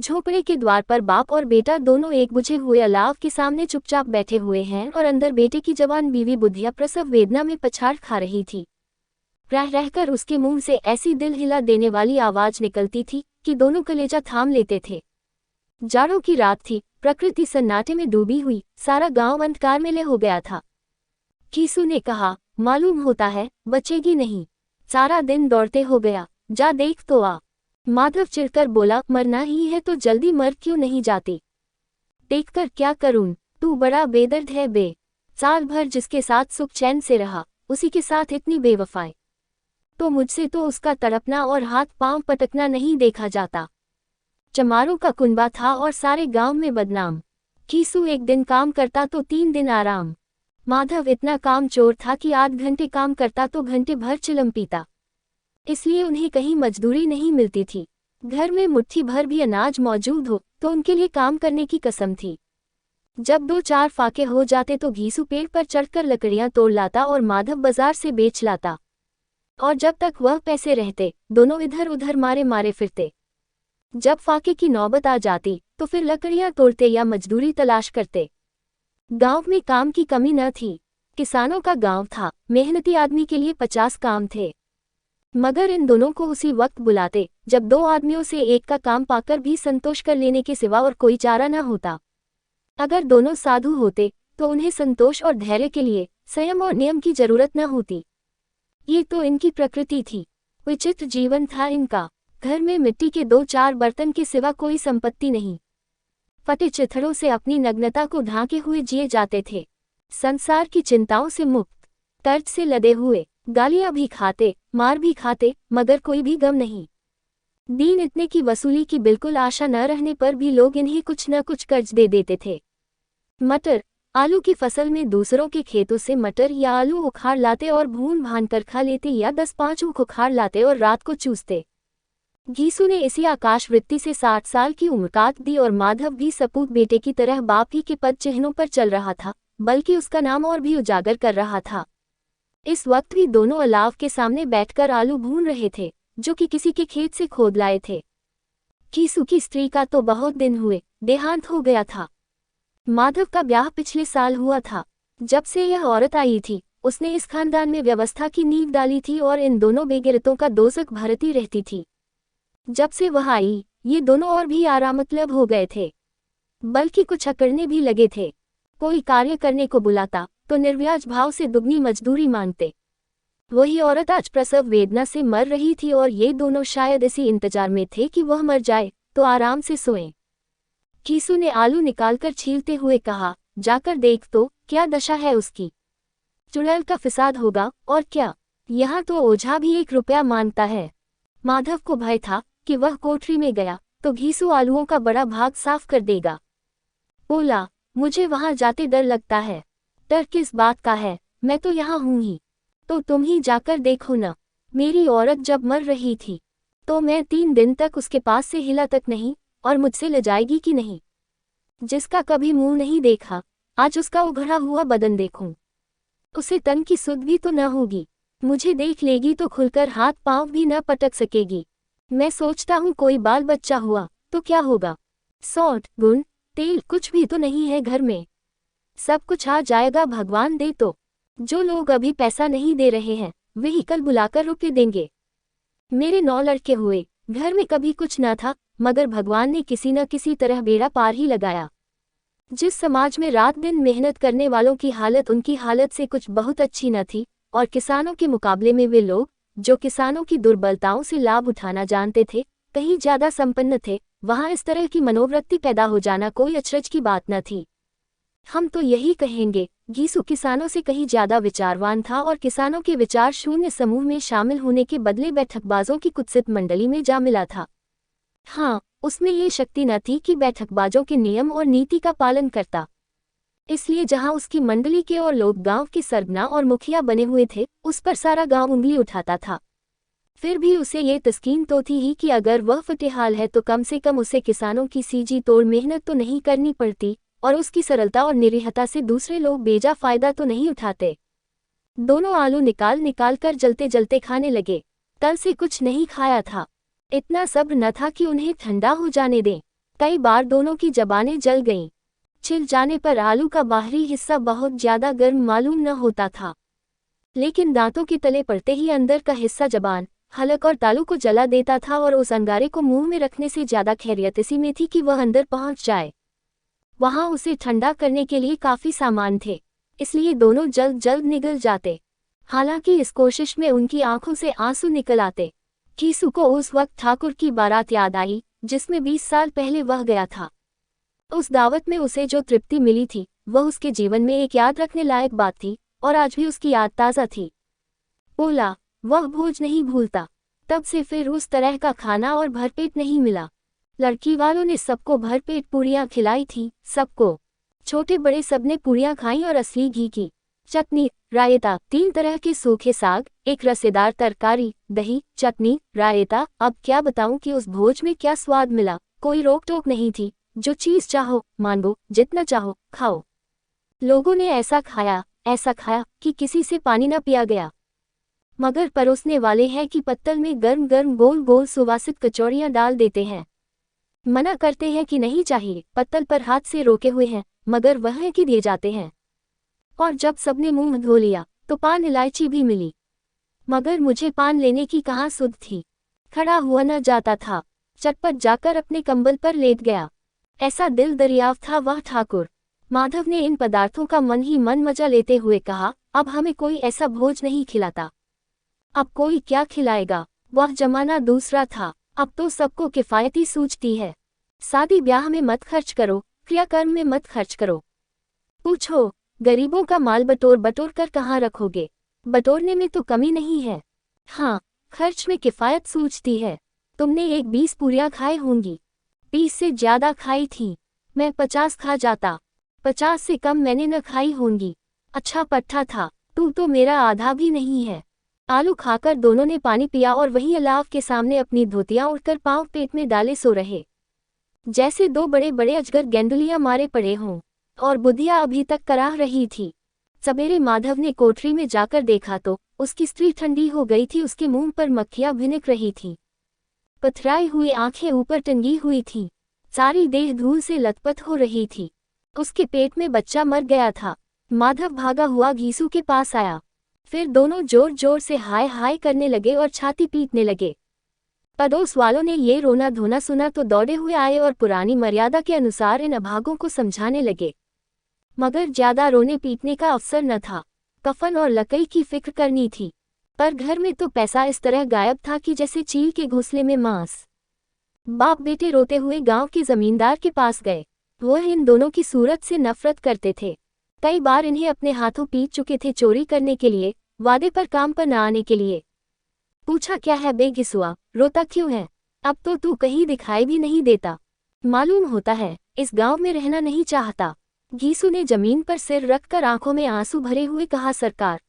झोपड़े के द्वार पर बाप और बेटा दोनों एक बुझे हुए अलाव के सामने चुपचाप बैठे हुए हैं और अंदर बेटे की जवान बीवी बुधिया प्रसव वेदना में पछाड़ खा रही थी। रह रहकर उसके मुंह से ऐसी दिल हिला देने वाली आवाज निकलती थी कि दोनों कलेजा थाम लेते थे। जाड़ों की रात थी, प्रकृति सन्नाटे में डूबी हुई, सारा गांव अंधकार में ले हो गया था। कीसू ने कहा, मालूम होता है बचेगी नहीं, सारा दिन दौड़ते हो गया, जा देख तो आ। माधव चिढ़कर बोला, मरना ही है तो जल्दी मर क्यों नहीं जाती? देखकर क्या करूं, तू बड़ा बेदर्द है बे। साल भर जिसके साथ सुख चैन से रहा, उसी के साथ इतनी बेवफाई। तो मुझसे तो उसका तड़पना और हाथ पांव पटकना नहीं देखा जाता। चमारों का कुनबा था और सारे गांव में बदनाम। कीसू एक दिन काम करता तो 3 दिन आराम। माधव इतना काम चोर था कि 8 घंटे काम करता तो घंटे भर चिलम पीता। इसलिए उन्हें कहीं मजदूरी नहीं मिलती थी। घर में मुट्ठी भर भी अनाज मौजूद हो तो उनके लिए काम करने की कसम थी। जब 2-4 फाके हो जाते तो घीसू पेड़ पर चढ़कर लकड़ियां तोड़ लाता और माधव बाजार से बेच लाता। और जब तक वह पैसे रहते, दोनों इधर उधर मारे मारे फिरते। जब फाके की नौबत आ जाती तो फिर लकड़ियां तोड़ते या मजदूरी तलाश करते। गांव में काम की कमी न थी। किसानों का गांव था, मेहनती आदमी के लिए 50 काम थे। मगर इन दोनों को उसी वक्त बुलाते जब 2 आदमियों से एक का काम पाकर भी संतोष कर लेने के सिवा और कोई चारा न होता। अगर दोनों साधु होते तो उन्हें संतोष और धैर्य के लिए संयम और नियम की जरूरत न होती। ये तो इनकी प्रकृति थी, विचित्र जीवन था इनका। घर में मिट्टी के 2-4 बर्तन के सिवा कोई संपत्ति नहीं। फटे चिथड़ों से अपनी नग्नता को ढांके हुए जिए जाते थे। संसार की चिंताओं से मुक्त, तर्ज से लदे हुए, गालियां भी खाते, मार भी खाते, मगर कोई भी गम नहीं। दीन इतने की वसूली की बिल्कुल आशा न रहने पर भी लोग इन्हें कुछ न कुछ कर्ज दे देते थे। मटर, आलू की फसल में दूसरों के खेतों से मटर या आलू उखाड़ लाते और भून भान कर खा लेते या 10-5 ऊख उखाड़ लाते और रात को चूसते। घीसू ने इसी आकाश वृत्ति से 60 साल की उम्र काट दी और माधव भी सपूत बेटे की तरह बाप ही के पद चिन्हों पर चल रहा था, बल्कि उसका नाम और भी उजागर कर रहा था। इस वक्त भी दोनों अलाव के सामने बैठकर आलू भून रहे थे, जो कि किसी के खेत से खोद लाए थे। घीसू की स्त्री का तो बहुत दिन हुए देहांत हो गया था। माधव का ब्याह पिछले साल हुआ था। जब से यह औरत आई थी, उसने इस खानदान में व्यवस्था की नींव डाली थी और इन दोनों बेगैरतों का दोजख भरती रहती थी। जब से वह आई, ये दोनों और भी आरामतलब हो गए थे, बल्कि कुछ अकड़ने भी लगे थे। कोई कार्य करने को बुलाता तो निर्व्याज भाव से दुगनी मजदूरी मांगते। वही औरत आज प्रसव वेदना से मर रही थी और ये दोनों शायद इसी इंतजार में थे कि वह मर जाए तो आराम से सोएं। कीसू ने आलू निकालकर छीलते हुए कहा, जाकर देख तो क्या दशा है उसकी। चुड़ैल का फिसाद होगा और क्या, यहाँ तो ओझा भी 1 रुपया मांगता है। माधव को भय था कि वह कोठरी में गया तो घीसू आलूओं का बड़ा भाग साफ कर देगा। बोला, मुझे वहां जाते डर लगता है। डर किस बात का है, मैं तो यहाँ हूँ ही। तो तुम ही जाकर देखो न। मेरी औरत जब मर रही थी तो मैं 3 दिन तक उसके पास से हिला तक नहीं, और मुझसे ले जाएगी कि नहीं। जिसका कभी मुंह नहीं देखा, आज उसका उघड़ा हुआ बदन देखूं। उसे तन की सुध भी तो न होगी। मुझे देख लेगी तो खुलकर हाथ पांव भी न पटक सकेगी। मैं सोचता हूँ कोई बाल बच्चा हुआ तो क्या होगा। सौंठ, गुण, तेल कुछ भी तो नहीं है घर में। सब कुछ आ जाएगा भगवान दे तो। जो लोग अभी पैसा नहीं दे रहे हैं, वही कल बुलाकर रुपये देंगे। मेरे 9 लड़के हुए, घर में कभी कुछ न था, मगर भगवान ने किसी न किसी तरह बेड़ा पार ही लगाया। जिस समाज में रात दिन मेहनत करने वालों की हालत उनकी हालत से कुछ बहुत अच्छी न थी, और किसानों के मुकाबले में वे लोग जो किसानों की दुर्बलताओं से लाभ उठाना जानते थे, कहीं ज्यादा संपन्न थे, वहां इस तरह की मनोवृत्ति पैदा हो जाना कोई अचरज की बात न थी। हम तो यही कहेंगे, घीसू किसानों से कहीं ज्यादा विचारवान था और किसानों के विचार शून्य समूह में शामिल होने के बदले बैठकबाजों की कुत्सित मंडली में जा मिला था। हाँ, उसमें ये शक्ति न थी कि बैठकबाजों के नियम और नीति का पालन करता। इसलिए जहां उसकी मंडली के और लोग गांव के सरगना और मुखिया बने हुए थे, उस पर सारा गांव उंगली उठाता था। फिर भी उसे ये तस्कीन तो थी ही कि अगर वह फटेहाल है तो कम से कम उसे किसानों की सीजी तोड़ मेहनत तो नहीं करनी पड़ती, और उसकी सरलता और निरीहता से दूसरे लोग बेजा फायदा तो नहीं उठाते। दोनों आलू निकाल निकाल कर जलते जलते खाने लगे। कल से कुछ नहीं खाया था। इतना सब्र न था कि उन्हें ठंडा हो जाने दें। कई बार दोनों की जबानें जल गईं। छिल जाने पर आलू का बाहरी हिस्सा बहुत ज्यादा गर्म मालूम न होता था, लेकिन दांतों के तले पड़ते ही अंदर का हिस्सा जबान, हलक और तालू को जला देता था और उस अंगारे को मुंह में रखने से ज्यादा खैरियत इसी में थी कि वह अंदर पहुंच जाए। वहां उसे ठंडा करने के लिए काफी सामान थे, इसलिए दोनों जल्द जल्द निगल जाते। हालांकि इस कोशिश में उनकी आंखों से आंसू निकल आते। कीसू को उस वक्त ठाकुर की बारात याद आई जिसमें 20 साल पहले वह गया था। उस दावत में उसे जो तृप्ति मिली थी वह उसके जीवन में एक याद रखने लायक बात थी और आज भी उसकी याद ताज़ा थी। बोला, वह भोज नहीं भूलता। तब से फिर उस तरह का खाना और भरपेट नहीं मिला। लड़की वालों ने सबको भरपेट पूरियां खिलाई थी, सबको, छोटे बड़े सबने पूरियां खाई और असली घी की चटनी, रायता, 3 तरह के सूखे साग, एक रसेदार तरकारी, दही, चटनी, रायता। अब क्या बताऊं कि उस भोज में क्या स्वाद मिला। कोई रोक टोक नहीं थी, जो चीज चाहो मांगो, जितना चाहो खाओ। लोगों ने ऐसा खाया कि किसी से पानी न पिया गया। मगर परोसने वाले हैं कि पत्तल में गर्म गर्म गोल गोल सुवासित कचौड़ियां डाल देते हैं। मना करते हैं कि नहीं चाहिए, पत्तल पर हाथ से रोके हुए हैं, मगर वह है कि दिए जाते हैं। और जब सबने मुंह धो लिया तो पान इलायची भी मिली, मगर मुझे पान लेने की कहाँ सुध थी। खड़ा हुआ न जाता था, चटपट जाकर अपने कंबल पर लेट गया। ऐसा दिल दरियाव था वह ठाकुर। माधव ने इन पदार्थों का मन ही मन मजा लेते हुए कहा, अब हमें कोई ऐसा भोज नहीं खिलाता। अब कोई क्या खिलाएगा, वह जमाना दूसरा था। अब तो सबको किफायती सूझती है। शादी ब्याह में मत खर्च करो, क्रियाकर्म में मत खर्च करो। पूछो, गरीबों का माल बटोर कर कहाँ रखोगे। बटोरने में तो कमी नहीं है, हाँ, खर्च में किफायत सूझती है। तुमने 20 पूरियां खाई होंगी, 20 से ज्यादा खाई थी। मैं 50 खा जाता, 50 से कम मैंने न खाई होंगी। अच्छा पट्टा था, तू तो मेरा आधा भी नहीं है। आलू खाकर दोनों ने पानी पिया और वहीं अलाव के सामने अपनी धोतियां उठकर पांव पेट में डाले सो रहे, जैसे 2 बड़े बड़े अजगर गेंदुलियां मारे पड़े हों। और बुधिया अभी तक कराह रही थी। सवेरे माधव ने कोठरी में जाकर देखा तो उसकी स्त्री ठंडी हो गई थी। उसके मुंह पर मक्खियां भिनक रही थीं, पथराई हुई आंखें ऊपर टंगी हुई थीं, सारी देह धूल से लथपथ हो रही थी। उसके पेट में बच्चा मर गया था। माधव भागा हुआ घीसू के पास आया। फिर दोनों जोर जोर से हाय हाय करने लगे और छाती पीटने लगे। पड़ोस वालों ने ये रोना धोना सुना तो दौड़े हुए आए और पुरानी मर्यादा के अनुसार इन अभागों को समझाने लगे, मगर ज्यादा रोने पीटने का अवसर न था। कफन और लकई की फिक्र करनी थी, पर घर में तो पैसा इस तरह गायब था कि जैसे चील के घोंसले में मांस। बाप बेटे रोते हुए गांव के जमींदार के पास गए। वह इन दोनों की सूरत से नफरत करते थे। कई बार इन्हें अपने हाथों पीट चुके थे चोरी करने के लिए, वादे पर काम पर न आने के लिए। पूछा, क्या है बे घिसुआ, रोता क्यों है? अब तो तू कहीं दिखाई भी नहीं देता। मालूम होता है इस गांव में रहना नहीं चाहता। घीसू ने जमीन पर सिर रखकर आंखों में आंसू भरे हुए कहा, सरकार,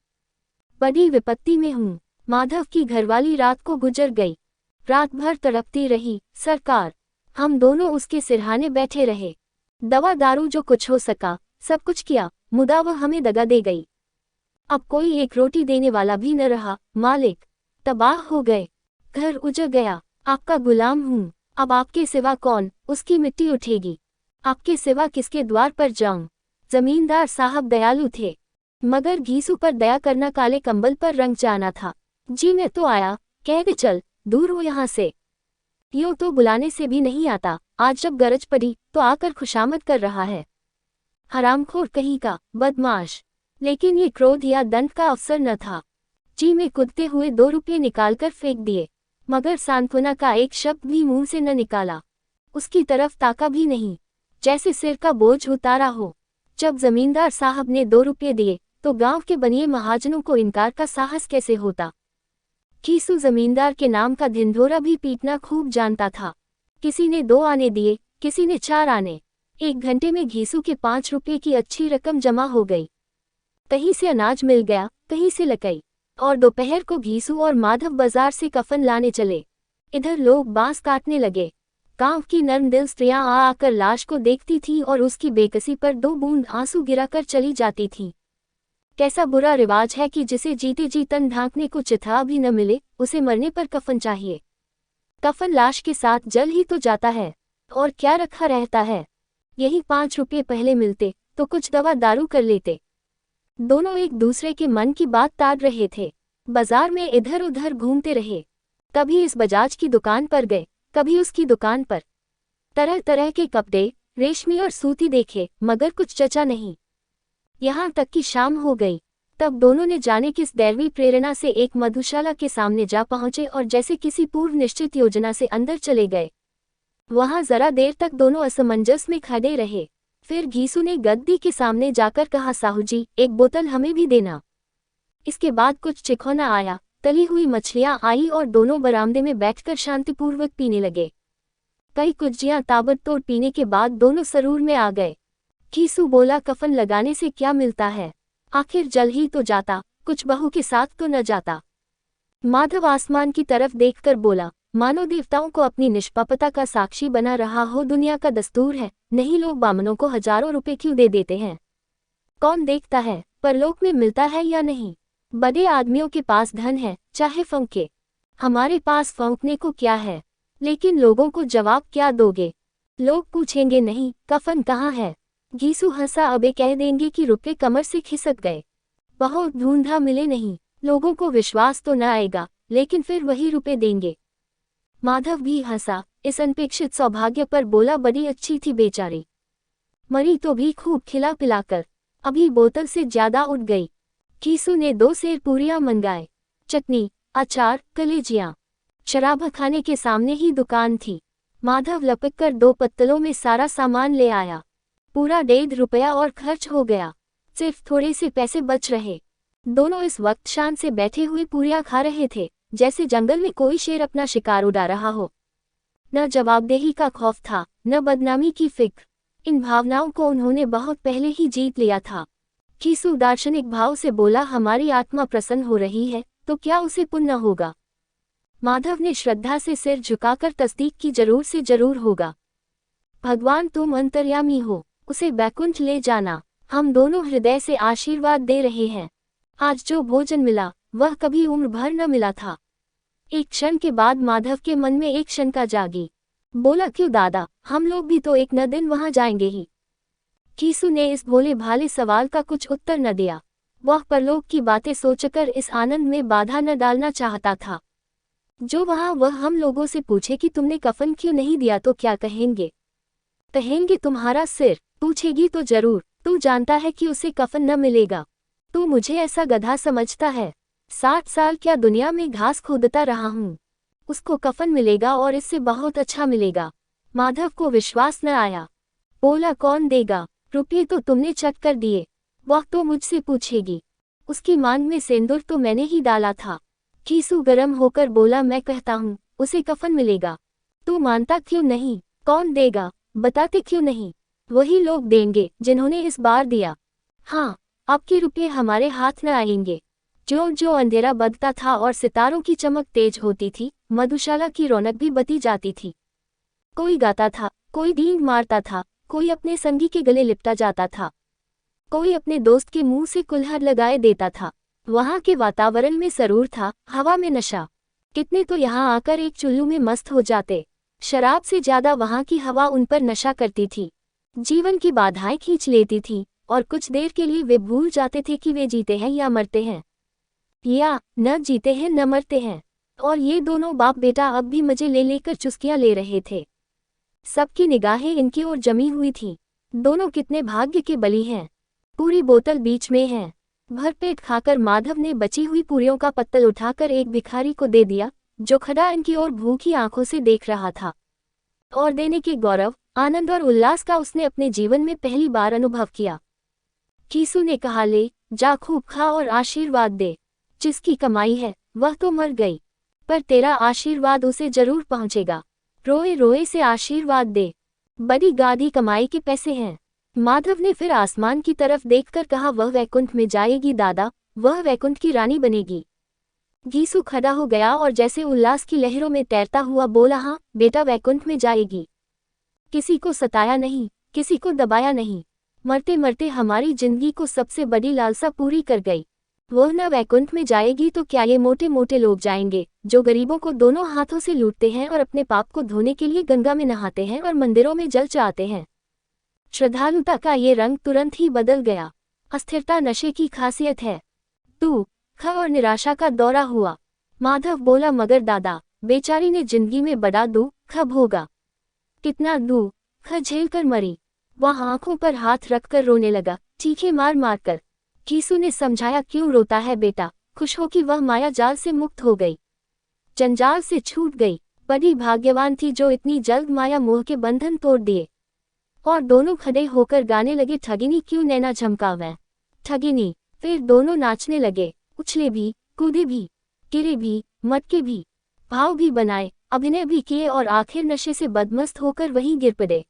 बड़ी विपत्ति में हूँ। माधव की घरवाली रात को गुजर गई। रात भर तड़पती रही, सरकार। हम दोनों उसके सिरहाने बैठे रहे। दवा दारू जो कुछ हो सका सब कुछ किया, मुदा वह हमें दगा दे गई। अब कोई एक रोटी देने वाला भी न रहा। मालिक, तबाह हो गए, घर उजड़ गया। आपका गुलाम हूँ, अब आपके सिवा कौन उसकी मिट्टी उठेगी? आपके सिवा किसके द्वार पर जाऊं? जमींदार साहब दयालु थे, मगर घीसू पर दया करना काले कंबल पर रंग जाना था। जी मैं तो आया, कह दे चल, दूर हो यहाँ से। यूं तो बुलाने से भी नहीं आता, आज जब गरज पड़ी तो आकर खुशामद कर रहा है। हरामखोर कहीं का, बदमाश। लेकिन ये क्रोध या दंड का अवसर न था। जी में कूदते हुए 2 रुपये निकालकर फेंक दिए, मगर सांत्वना का एक शब्द भी मुंह से न निकाला। उसकी तरफ ताका भी नहीं, जैसे सिर का बोझ उतारा हो। जब जमींदार साहब ने 2 रुपये दिए तो गांव के बनिए महाजनों को इनकार का साहस कैसे होता। घीसू जमींदार के नाम का ढिंढोरा भी पीटना खूब जानता था। किसी ने 2 आने दिए, किसी ने 4 आने। 1 घंटे में घीसू के 5 रुपये की अच्छी रकम जमा हो गई। कहीं से अनाज मिल गया, कहीं से लकई, और दोपहर को घीसू और माधव बाजार से कफन लाने चले। इधर लोग बांस काटने लगे। गांव की नर्म दिल स्त्रियां आ आकर लाश को देखती थीं और उसकी बेकसी पर 2 बूंद आंसू गिराकर चली जाती थीं। कैसा बुरा रिवाज है कि जिसे जीते जी तन ढांकने को चिता भी न मिले, उसे मरने पर कफन चाहिए। कफन लाश के साथ जल ही तो जाता है। और क्या रखा रहता है, यही 5 रुपये पहले मिलते तो कुछ दवा दारू कर लेते। दोनों एक दूसरे के मन की बात ताड़ रहे थे। बाजार में इधर उधर घूमते रहे, कभी इस बजाज की दुकान पर गए, कभी उसकी दुकान पर। तरह तरह के कपड़े, रेशमी और सूती देखे, मगर कुछ जचा नहीं। यहाँ तक कि शाम हो गई, तब दोनों ने जाने किस दैवी प्रेरणा से एक मधुशाला के सामने जा पहुंचे और जैसे किसी पूर्व निश्चित योजना से अंदर चले गए। वहां जरा देर तक दोनों असमंजस में खड़े रहे। फिर घीसू ने गद्दी के सामने जाकर कहा, साहू जी, एक बोतल हमें भी देना। इसके बाद कुछ चिखौना आया, तली हुई मछलियां आई और दोनों बरामदे में बैठकर शांतिपूर्वक पीने लगे। कई कुज्जियां ताबड़तोड़ पीने के बाद दोनों सरूर में आ गए। घीसू बोला, कफन लगाने से क्या मिलता है, आखिर जल ही तो जाता, कुछ बहू के साथ तो न जाता। माधव आसमान की तरफ देखकर बोला, मानो देवताओं को अपनी निष्पापता का साक्षी बना रहा हो। दुनिया का दस्तूर है, नहीं लोग बामनों को हजारों रुपए क्यों दे देते हैं। कौन देखता है परलोक में मिलता है या नहीं। बड़े आदमियों के पास धन है, चाहे फौंके, हमारे पास फौंकने को क्या है। लेकिन लोगों को जवाब क्या दोगे, लोग पूछेंगे नहीं कफन कहाँ है। घीसू हंसा, अबे कह देंगे कि रुपए कमर से खिसक गए, बहुत ढूंढा मिले नहीं। लोगों को विश्वास तो न आएगा, लेकिन फिर वही रुपए देंगे। माधव भी हंसा, इस अनपेक्षित सौभाग्य पर बोला, बड़ी अच्छी थी बेचारी, मरी तो भी खूब खिला पिलाकर, अभी बोतल से ज्यादा उठ गई। घीसू ने 2 सेर पूरियां मंगाए, चटनी, अचार, कलेजियां। शराब खाने के सामने ही दुकान थी। माधव लपक कर 2 पत्तलों में सारा सामान ले आया। पूरा 1.5 रुपया और खर्च हो गया, सिर्फ थोड़े से पैसे बच रहे। दोनों इस वक्त शान से बैठे हुए पूरियां खा रहे थे, जैसे जंगल में कोई शेर अपना शिकार उड़ा रहा हो। न जवाबदेही का खौफ था, न बदनामी की फिक्र। इन भावनाओं को उन्होंने बहुत पहले ही जीत लिया था। घीसू दार्शनिक भाव से बोला, हमारी आत्मा प्रसन्न हो रही है तो क्या उसे पुण्य होगा। माधव ने श्रद्धा से सिर झुकाकर तस्दीक की, जरूर से जरूर होगा। भगवान तुम अंतर्यामी हो, उसे बैकुंठ ले जाना। हम दोनों हृदय से आशीर्वाद दे रहे हैं। आज जो भोजन मिला वह कभी उम्र भर न मिला था। एक क्षण के बाद माधव के मन में एक शंका जागी। बोला, क्यों दादा, हम लोग भी तो एक न दिन वहां जाएंगे ही। घीसू ने इस भोले भाले सवाल का कुछ उत्तर न दिया। वह परलोक की बातें सोचकर इस आनंद में बाधा न डालना चाहता था। जो वहां वह हम लोगों से पूछे कि तुमने कफन क्यों नहीं दिया तो क्या कहेंगे। कहेंगे तुम्हारा सिर। पूछेगी तो जरूर, तू जानता है कि उसे कफन न मिलेगा। तू मुझे ऐसा गधा समझता है। 60 साल क्या दुनिया में घास खोदता रहा हूँ, उसको कफन मिलेगा और इससे बहुत अच्छा मिलेगा। माधव को विश्वास न आया। बोला, कौन देगा, रुपये तो तुमने चट कर दिए, वह तो मुझसे पूछेगी। उसकी मांग में सिंदूर तो मैंने ही डाला था। घीसू गरम होकर बोला, मैं कहता हूँ उसे कफन मिलेगा, तू मानता क्यों नहीं। कौन देगा, बताते क्यों नहीं। वही लोग देंगे जिन्होंने इस बार दिया। हाँ, आपके रुपये हमारे हाथ न आएंगे। जो जो अंधेरा बढ़ता था और सितारों की चमक तेज होती थी, मधुशाला की रौनक भी बती जाती थी। कोई गाता था, कोई डींग मारता था, कोई अपने संगी के गले लिपटा जाता था, कोई अपने दोस्त के मुंह से कुल्हाड़ लगाए देता था। वहां के वातावरण में सरूर था, हवा में नशा। कितने तो यहाँ आकर एक चुल्लू में मस्त हो जाते। शराब से ज्यादा वहां की हवा उन पर नशा करती थी, जीवन की बाधाएं खींच लेती थी, और कुछ देर के लिए वे भूल जाते थे कि वे जीते हैं या मरते हैं, या न जीते हैं न मरते हैं। और ये दोनों बाप बेटा अब भी मजे ले लेकर चुस्कियां ले रहे थे। सबकी निगाहें इनकी ओर जमी हुई थीं। दोनों कितने भाग्य के बली हैं। पूरी बोतल बीच में है। भरपेट खाकर माधव ने बची हुई पूरियों का पत्तल उठाकर एक भिखारी को दे दिया, जो खड़ा इनकी ओर भूखी आंखों से देख रहा था। और देने के गौरव, आनंद और उल्लास का उसने अपने जीवन में पहली बार अनुभव किया। घीसू ने कहा, ले जा, खूब खा और आशीर्वाद दे। जिसकी कमाई है वह तो मर गई, पर तेरा आशीर्वाद उसे जरूर पहुंचेगा। रोए रोए से आशीर्वाद दे, बड़ी गाढ़ी कमाई के पैसे हैं। माधव ने फिर आसमान की तरफ देखकर कहा, वह वैकुंठ में जाएगी दादा, वह वैकुंठ की रानी बनेगी। घीसू खड़ा हो गया और जैसे उल्लास की लहरों में तैरता हुआ बोला, हाँ बेटा, वैकुंठ में जाएगी। किसी को सताया नहीं, किसी को दबाया नहीं, मरते मरते हमारी जिंदगी को सबसे बड़ी लालसा पूरी कर गई। वह न वैकुंठ में जाएगी तो क्या ये मोटे मोटे लोग जाएंगे, जो गरीबों को दोनों हाथों से लूटते हैं और अपने पाप को धोने के लिए गंगा में नहाते हैं और मंदिरों में जल चढ़ाते हैं। श्रद्धालुता का ये रंग तुरंत ही बदल गया। अस्थिरता नशे की खासियत है। तू ख और निराशा का दौरा हुआ। माधव बोला, मगर दादा, बेचारी ने जिंदगी में बड़ा दुख भोगा। कितना दुख झेल कर मरी। वह आंखों पर हाथ रखकर रोने लगा, चीखे मार मार कर। कीसू ने समझाया, क्यों रोता है बेटा, खुश हो कि वह माया जाल से मुक्त हो गई, जंजाल से छूट गई। बड़ी भाग्यवान थी जो इतनी जल्द माया मोह के बंधन तोड़ दिए। और दोनों खड़े होकर गाने लगे, ठगिनी क्यों नैना झमकावे, ठगिनी। फिर दोनों नाचने लगे, उछले भी, कूदे भी, गिरे भी, मटके भी, भाव भी बनाए, अभिनय भी किए और आखिर नशे से बदमस्त होकर वहीं गिर पड़े।